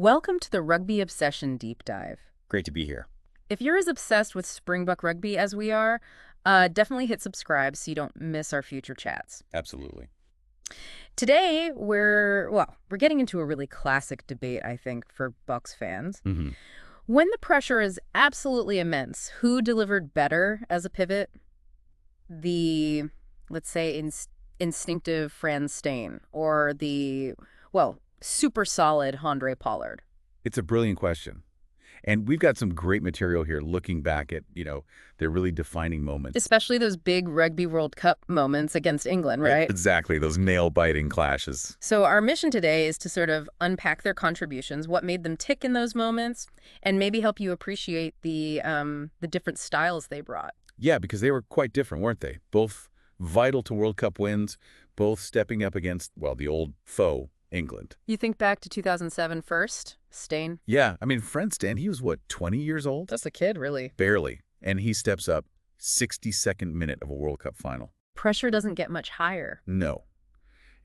Welcome to the Rugby Obsession Deep Dive. Great to be here. If you're as obsessed with Springbok rugby as we are, definitely hit subscribe so you don't miss our future chats. Absolutely. Today, we're getting into a really classic debate, I think, for Bucks fans. hmm When the pressure is absolutely immense, who delivered better as a pivot? The, let's say, instinctive Frans Steyn or the, super solid Handre Pollard? It's a brilliant question. And we've got some great material here looking back at, their really defining moments. Especially those big Rugby World Cup moments against England, right? Exactly, those nail-biting clashes. So our mission today is to sort of unpack their contributions, what made them tick in those moments, and maybe help you appreciate the different styles they brought. Yeah, because they were quite different, weren't they? Both vital to World Cup wins, both stepping up against, the old foe, England. You think back to 2007 first, Steyn? Yeah, Frans Steyn, he was, 20 years old? That's a kid, really. Barely. And he steps up 62nd minute of a World Cup final. Pressure doesn't get much higher. No.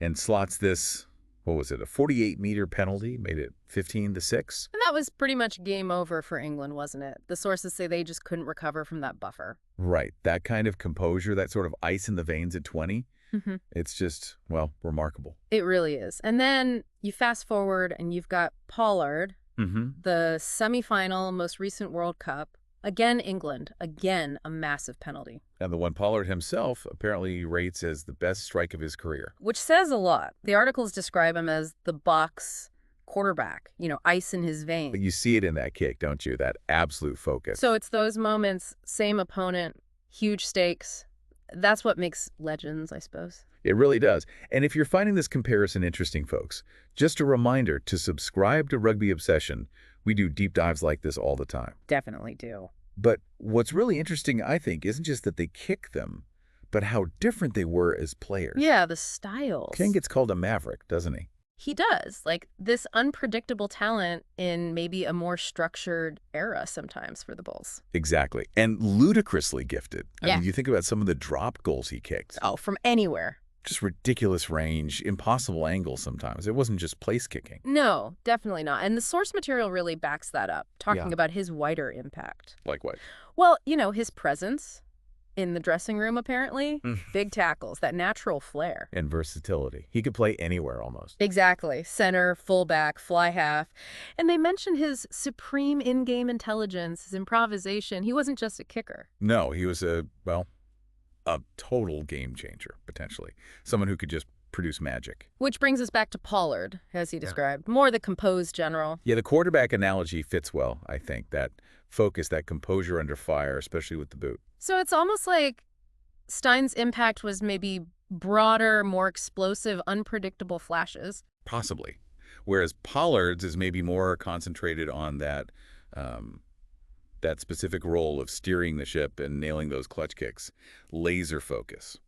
And slots this, a 48-meter penalty, made it 15-6. And that was pretty much game over for England, wasn't it? The sources say they just couldn't recover from that buffer. Right. That kind of composure, that sort of ice in the veins at 20, Mm-hmm. it's just, remarkable. It really is. And then you fast forward and you've got Pollard, the semifinal, most recent World Cup. Again, England. Again, a massive penalty. And the one Pollard himself apparently rates as the best strike of his career. Which says a lot. The articles describe him as the box quarterback, ice in his veins. But you see it in that kick, don't you? That absolute focus. So it's those moments, same opponent, huge stakes. That's what makes legends, I suppose. It really does. And if you're finding this comparison interesting, folks, just a reminder to subscribe to Rugby Obsession. We do deep dives like this all the time. Definitely do. But what's really interesting, I think, isn't just that they kick them, but how different they were as players. Yeah, the styles. King gets called a maverick, doesn't he? He does. Like, this unpredictable talent in maybe a more structured era sometimes for the Bulls. Exactly. And ludicrously gifted. Yeah. I mean, you think about some of the drop goals he kicked. Oh, from anywhere. Just ridiculous range, impossible angles sometimes. It wasn't just place kicking. No, definitely not. And the source material really backs that up, talking Yeah. about his wider impact. Like what? Well, his presence in the dressing room, apparently. Mm. Big tackles, that natural flair. And versatility. He could play anywhere almost. Exactly. Center, fullback, fly half. And they mentioned his supreme in-game intelligence, his improvisation. He wasn't just a kicker. No, he was a total game changer, potentially. Someone who could just produce magic. Which brings us back to Pollard, as he described. More the composed general. Yeah, the quarterback analogy fits well, I think. That focus, that composure under fire, especially with the boot. So it's almost like Stein's impact was maybe broader, more explosive, unpredictable flashes. Possibly. Whereas Pollard's is maybe more concentrated on that specific role of steering the ship and nailing those clutch kicks. Laser focus.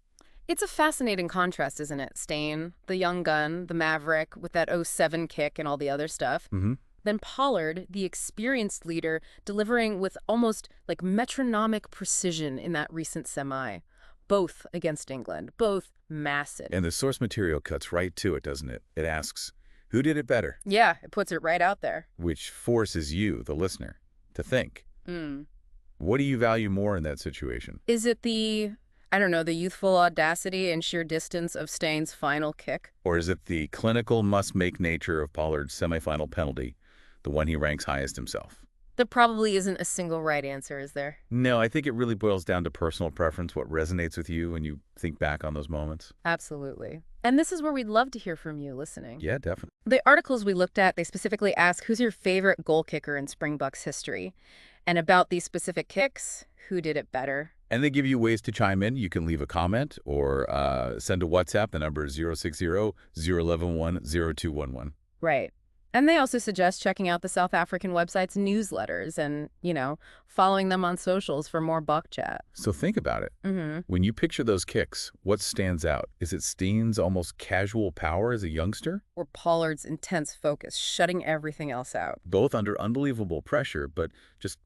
It's a fascinating contrast, isn't it? Steyn, the young gun, the maverick with that '07 kick and all the other stuff. Mm-hmm. Then Pollard, the experienced leader, delivering with almost like metronomic precision in that recent semi. Both against England, both massive. And the source material cuts right to it, doesn't it? It asks, who did it better? Yeah, it puts it right out there. Which forces you, the listener, to think. What do you value more in that situation? Is it the youthful audacity and sheer distance of Steyn's final kick? Or is it the clinical must-make nature of Pollard's semifinal penalty, the one he ranks highest himself? There probably isn't a single right answer, is there? No, I think it really boils down to personal preference, what resonates with you when you think back on those moments. Absolutely. And this is where we'd love to hear from you listening. Yeah, definitely. The articles we looked at, they specifically ask who's your favorite goal kicker in Springboks history? And about these specific kicks, who did it better? And they give you ways to chime in. You can leave a comment or send a WhatsApp. The number is 060-011-0211. Right. And they also suggest checking out the South African website's newsletters and, following them on socials for more Buck chat. So think about it. Mm-hmm. When you picture those kicks, what stands out? Is it Steyn's almost casual power as a youngster? Or Pollard's intense focus, shutting everything else out? Both under unbelievable pressure, but just,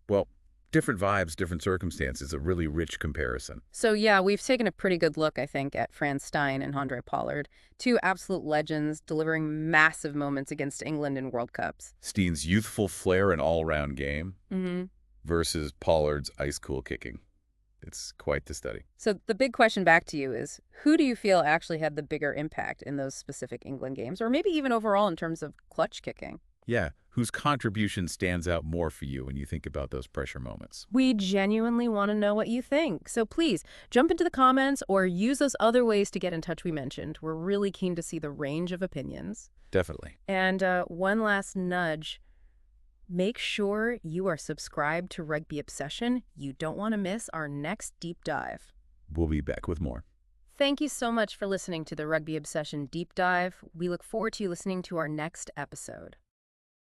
different vibes, different circumstances, a really rich comparison. So yeah, we've taken a pretty good look, I think, at Frans Steyn and Handre Pollard, two absolute legends delivering massive moments against England in World Cups. Steen's youthful flair and all-round game Mm-hmm. versus Pollard's ice-cool kicking. It's quite the study. So the big question back to you is, who do you feel actually had the bigger impact in those specific England games, or maybe even overall in terms of clutch kicking? Yeah, whose contribution stands out more for you when you think about those pressure moments? We genuinely want to know what you think. So please jump into the comments or use those other ways to get in touch we mentioned. We're really keen to see the range of opinions. Definitely. And one last nudge. Make sure you are subscribed to Rugby Obsession. You don't want to miss our next deep dive. We'll be back with more. Thank you so much for listening to the Rugby Obsession Deep Dive. We look forward to you listening to our next episode.